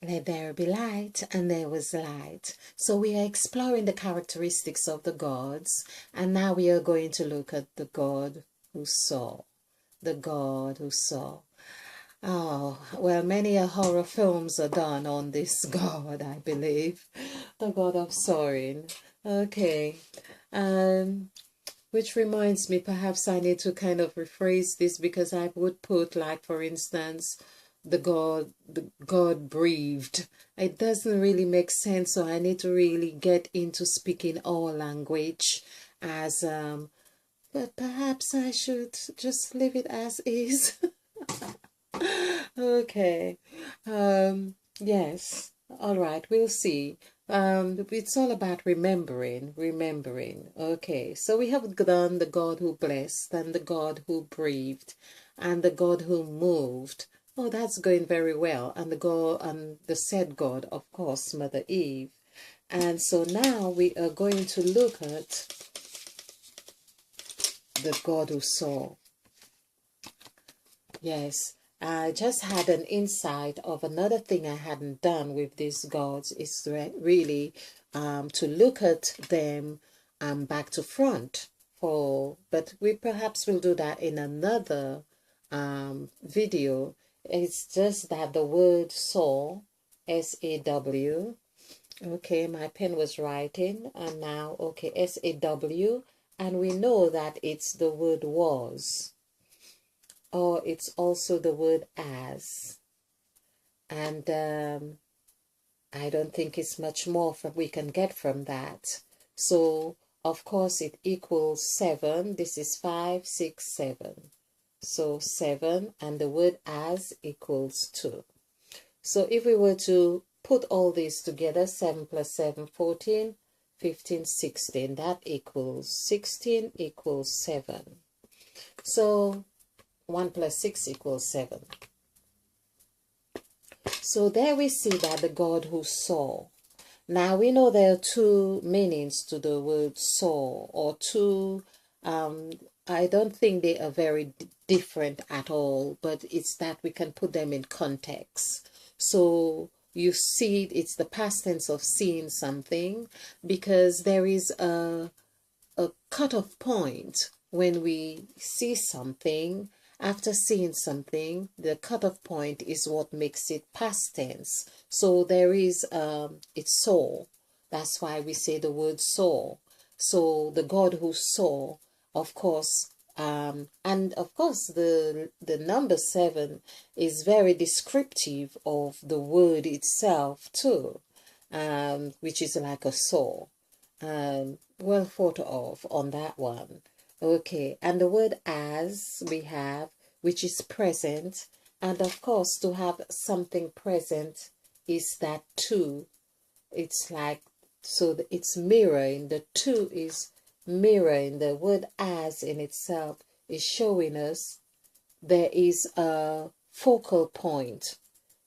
Let there be light, and there was light. So we are exploring the characteristics of the gods, and now we are going to look at the God who saw. The God who saw. Oh, well, many a horror films are done on this God, I believe. The God of Sorin. Okay. Which reminds me, perhaps I need to kind of rephrase this because I would put, like, for instance, the God breathed. It doesn't really make sense, so I need to really get into speaking our language as but perhaps I should just leave it as is. Okay. Yes. All right, we'll see. It's all about remembering. Okay, so we have done the God who blessed, and the God who breathed, and the God who moved. Oh, that's going very well. And the God, and the said God, of course, Mother Eve. And so now we are going to look at the God who saw. Yes, I just had an insight of another thing I hadn't done with these gods is really to look at them back to front. But we perhaps will do that in another video. It's just that the word saw, S-A-W. Okay, my pen was writing, and now, okay, S-A-W, and we know that it's the word was, or it's also the word as. And I don't think it's much more we can get from that. So, of course, it equals 7. This is 5, 6, 7. So 7, and the word as equals 2. So if we were to put all these together, 7 plus 7, 14, 15, 16, that equals 16 equals 7. So 1 plus 6 equals 7. So there we see that the God who saw. Now we know there are two meanings to the word saw, or two, I don't think they are very different at all, but it's that we can put them in context. So you see, it's the past tense of seeing something, because there is a cutoff point when we see something. After seeing something, the cutoff point is what makes it past tense. So there is it saw. That's why we say the word saw. So the God who saw, of course, and of course the number 7 is very descriptive of the word itself too, which is like a saw. Well thought of on that one. Okay, and the word as we have, which is present, and of course to have something present is that two. It's like, so it's mirroring. The two is mirroring. The word as in itself is showing us there is a focal point.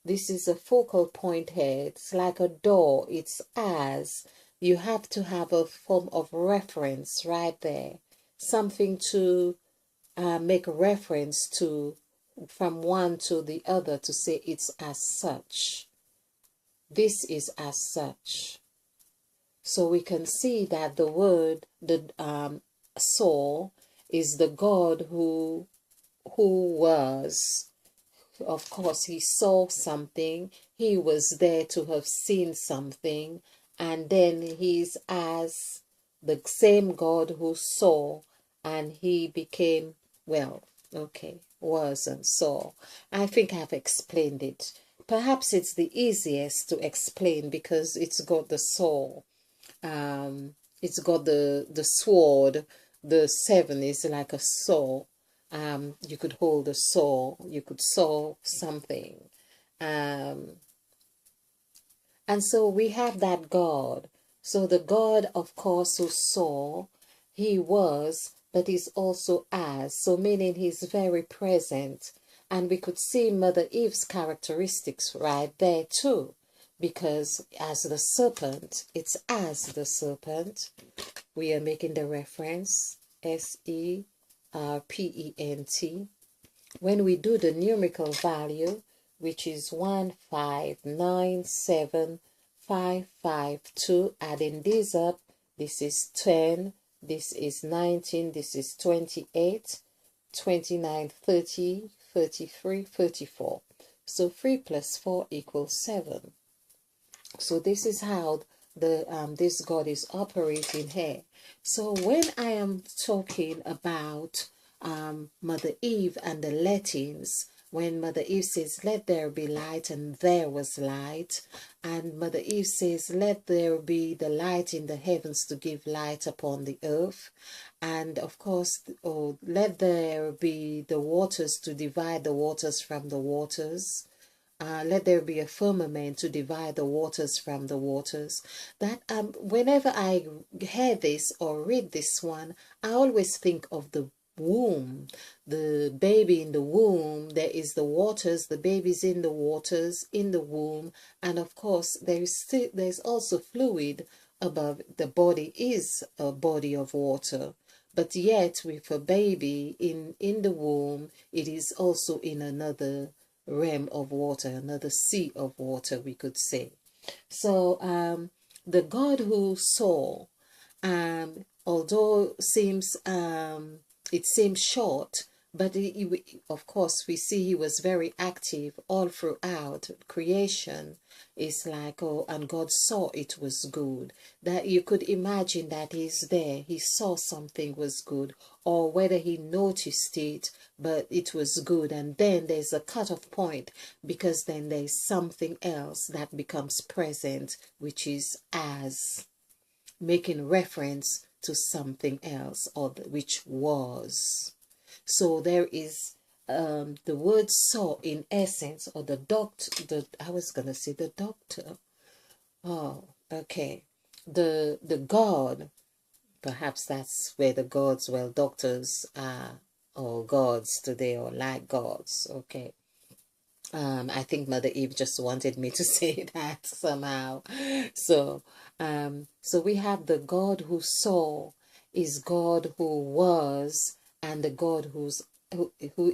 This is a focal point here. It's like a door. It's as. You have to have a form of reference right there. Something to make reference to from one to the other to say it's as such. This is as such. So we can see that the word, the saw, is the God who was. Of course, he saw something. He was there to have seen something. And then he's as the same God who saw, and he became, well, okay, was and saw. I think I've explained it. Perhaps it's the easiest to explain because it's got the saw. It's got the sword. The 7 is like a saw. You could hold a saw, you could saw something. And so we have that God. So the God, of course, who saw, he was, but he's also as. So meaning he's very present. And we could see Mother Eve's characteristics right there too. Because as the serpent, it's as the serpent. We are making the reference, S-E-R-P-E-N-T. When we do the numerical value, which is 1597552. Adding these up, this is 10, this is 19, this is 28, 29, 30, 33, 34. So 3 plus 4 equals 7. So this is how this God is operating here. So when I am talking about Mother Eve and the lettings, when Mother Eve says, "Let there be light," and there was light, and Mother Eve says, "Let there be the light in the heavens to give light upon the earth," and of course, oh, let there be the waters to divide the waters from the waters. Let there be a firmament to divide the waters from the waters. That whenever I hear this or read this one, I always think of the womb, the baby in the womb. There is the waters, the baby's in the waters in the womb, and of course there's also fluid above. The body is a body of water. But yet, with a baby in the womb, it is also in another realm of water, another sea of water, we could say. So the God who saw, although it seems short, but of course we see he was very active all throughout creation. It's like, oh, and God saw it was good. That you could imagine that he's there, he saw something was good, or whether he noticed it, but it was good. And then there's a cutoff point, because then there's something else that becomes present, which is as, making reference to something else, or which was. So there is the word saw in essence, or I was gonna say the doctor. Oh, okay. The God, perhaps that's where the gods, well, doctors are, or gods today, or like gods. Okay. I think Mother Eve just wanted me to say that somehow. So, so we have the God who saw is God who was, and the God who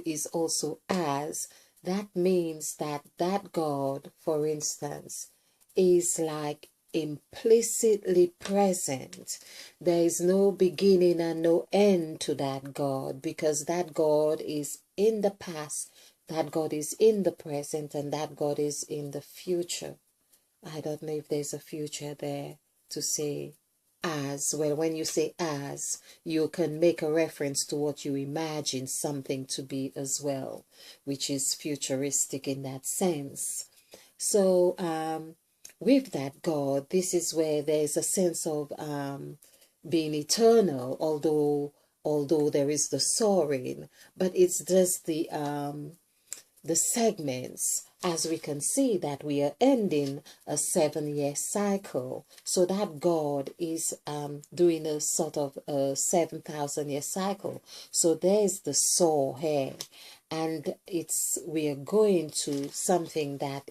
is also as. That means that God, for instance, is like implicitly present. There is no beginning and no end to that God, because that God is in the past, that God is in the present, and that God is in the future. I don't know if there's a future there to say as. Well, when you say as, you can make a reference to what you imagine something to be as well, which is futuristic in that sense. So, with that God, this is where there's a sense of being eternal, although there is the soaring, but it's just the segments, as we can see that we are ending a 7-year cycle. So that God is doing a sort of a 7,000-year cycle. So there's the soul here, and we are going to something that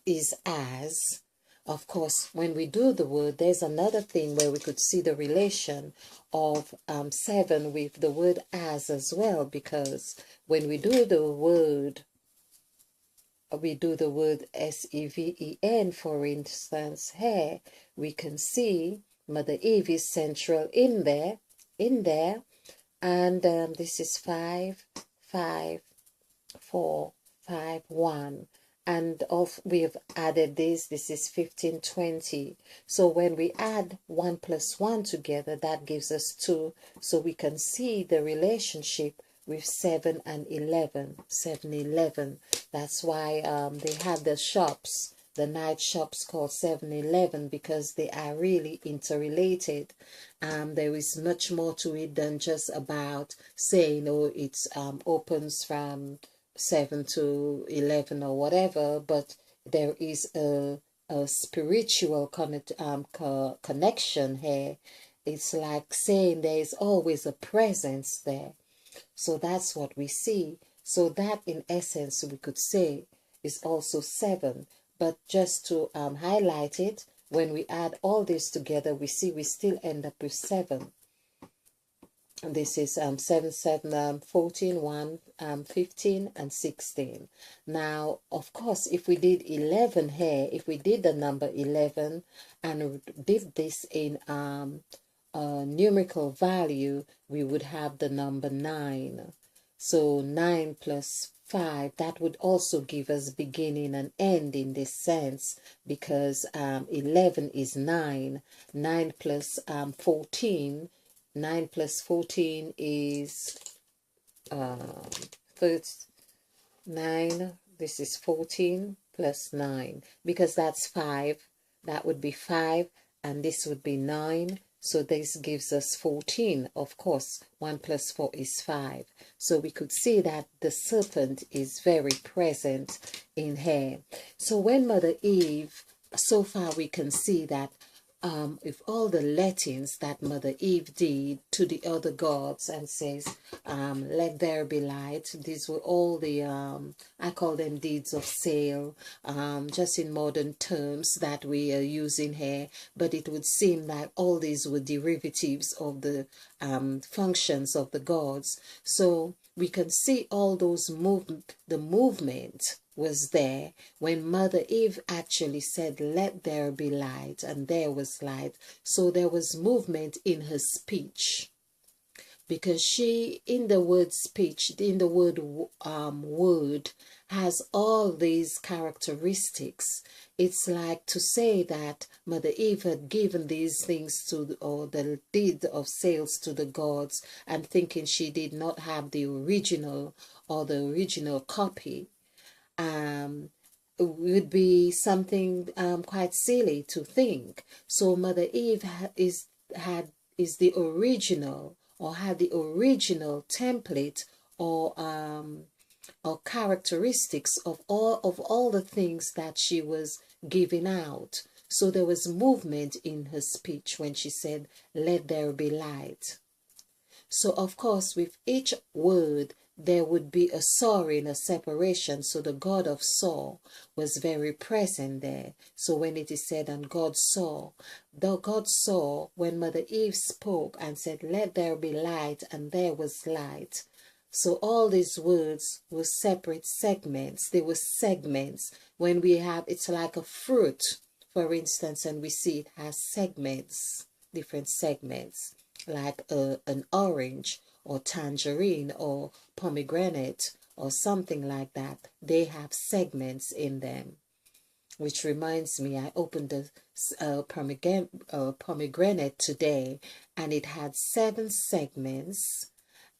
is as. Of course, when we do the word, there's another thing where we could see the relation of 7 with the word as well, because when we do the word SEVEN, for instance, here we can see Mother Eve is central in there, and this is 5, 5, 4, 5, 1. And we have added this is 15, 20. So when we add 1 plus 1 together, that gives us 2. So we can see the relationship with 7 and 11. 7, 11. That's why they have the shops, the night shops called 7-Eleven, because they are really interrelated. There is much more to it than just about saying, oh, it's opens from 7 to 11 or whatever, but there is a spiritual connection here. It's like saying there is always a presence there. So that's what we see. So that in essence we could say is also 7. But just to highlight it, when we add all this together, we see we still end up with 7. This is 7, 7, 14, 1, 15, and 16. Now, of course, if we did 11 here, if we did the number 11 and did this in a numerical value, we would have the number 9. So 9 plus 5, that would also give us beginning and end in this sense, because 11 is 9. 9 plus 14, 9 plus 14 is 9. This is 14 plus 9, because that's 5. That would be 5, and this would be 9. So this gives us 14. Of course, 1 plus 4 is 5. So we could see that the serpent is very present in here. So when Mother Eve, so far we can see that if all the lettings that Mother Eve did to the other gods and says, let there be light, these were all the, I call them deeds of sale, just in modern terms that we are using here, but it would seem that all these were derivatives of the functions of the gods. So we can see all those the movement was there when Mother Eve actually said, let there be light, and there was light. So there was movement in her speech, because she, in the word speech, in the word word, has all these characteristics. It's like to say that Mother Eve had given these things to, or the deed of sales to the gods, and thinking she did not have the original or the original copy, would be something quite silly to think. So Mother Eve is the original, or had the original template, or characteristics of all the things that she was giving out. So there was movement in her speech when she said, let there be light. So of course, with each word, there would be a soaring, a separation. So the God of saw was very present there. So when it is said, and God saw, the God saw when Mother Eve spoke and said, let there be light, and there was light. So all these words were separate segments. They were segments. When we have, it's like a fruit, for instance, and we see it has segments, different segments, like an orange or tangerine or pomegranate or something like that. They have segments in them. Which reminds me, I opened a pomegranate today, and it had 7 segments,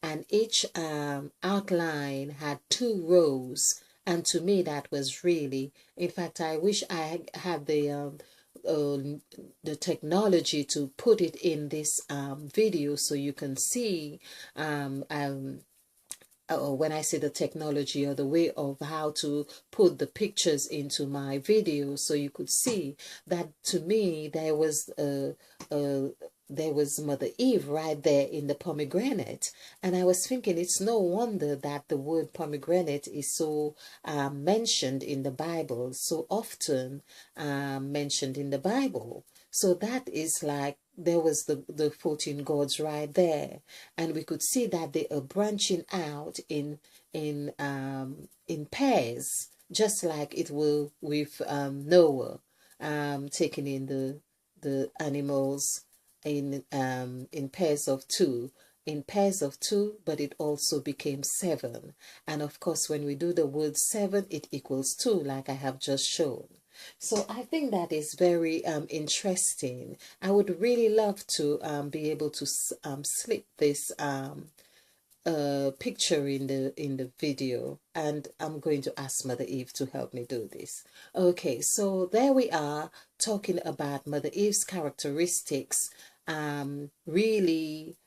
and each outline had 2 rows. And to me, that was really, in fact, I wish I had the technology to put it in this video so you can see when I say the technology, or the way of how to put the pictures into my video, so you could see that to me there was Mother Eve right there in the pomegranate. And I was thinking, it's no wonder that the word pomegranate is so mentioned in the Bible, so often mentioned in the Bible. So that is like, there was the 14 gods right there, and we could see that they are branching out in pairs, just like it will with Noah, taking in the animals in pairs of 2, but it also became 7. And of course, when we do the word 7, it equals 2, like I have just shown. So I think that is very interesting. I would really love to be able to slip this picture in the video, and I'm going to ask Mother Eve to help me do this. Okay, so there we are, talking about Mother Eve's characteristics. Really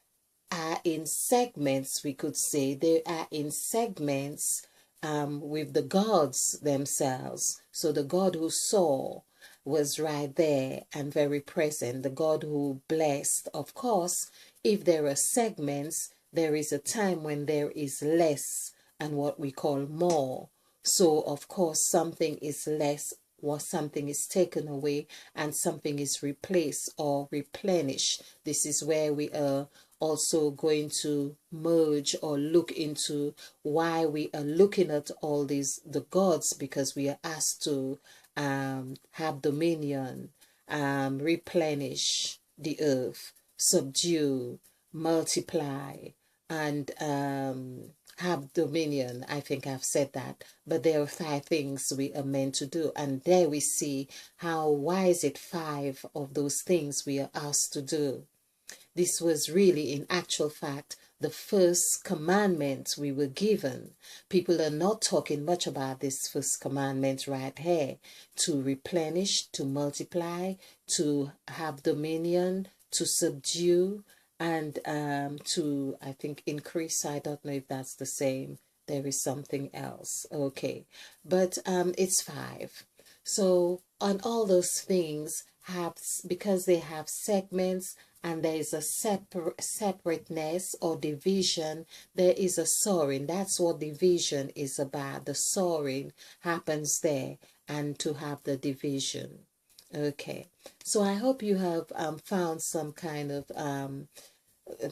are in segments, we could say. They are in segments with the gods themselves. So the God who saw was right there and very present. The God who blessed, of course, if there are segments, there is a time when there is less and what we call more. So of course something is less what something is taken away and something is replaced or replenished. This is where we are also going to merge or look into why we are looking at all these the gods, because we are asked to have dominion, replenish the earth, subdue, multiply, and have dominion. I think I've said that, but there are 5 things we are meant to do, and there we see how, why is it 5 of those things we are asked to do. This was really, in actual fact, the first commandment we were given. People are not talking much about this first commandment right here: to replenish, to multiply, to have dominion, to subdue, and to, I think, increase. I don't know if that's the same. There is something else. Okay, but it's 5. So on all those things have, because they have segments and there is a separateness or division, there is a soaring. That's what division is about. The soaring happens there, and to have the division. Okay, so I hope you have found some kind of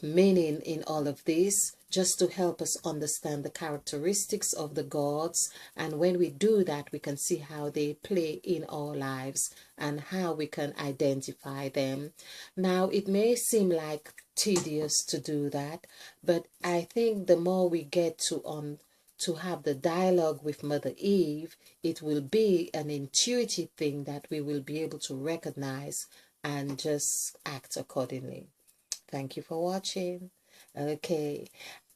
meaning in all of this, just to help us understand the characteristics of the gods. And when we do that, we can see how they play in our lives and how we can identify them. Now, it may seem like tedious to do that, but I think the more we get to have the dialogue with Mother Eve, it will be an intuitive thing that we will be able to recognize and just act accordingly. Thank you for watching. Okay,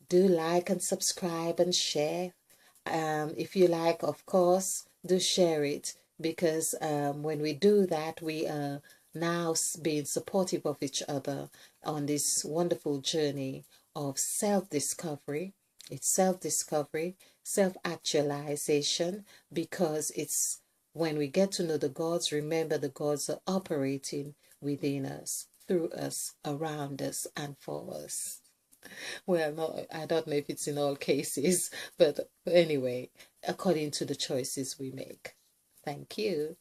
do like and subscribe and share. If you like, of course, do share it, because when we do that, we are now being supportive of each other on this wonderful journey of self-discovery. It's self-discovery, self-actualization, because it's when we get to know the gods, remember the gods are operating within us, through us, around us, and for us. Well, no, I don't know if it's in all cases, but anyway, according to the choices we make. Thank you.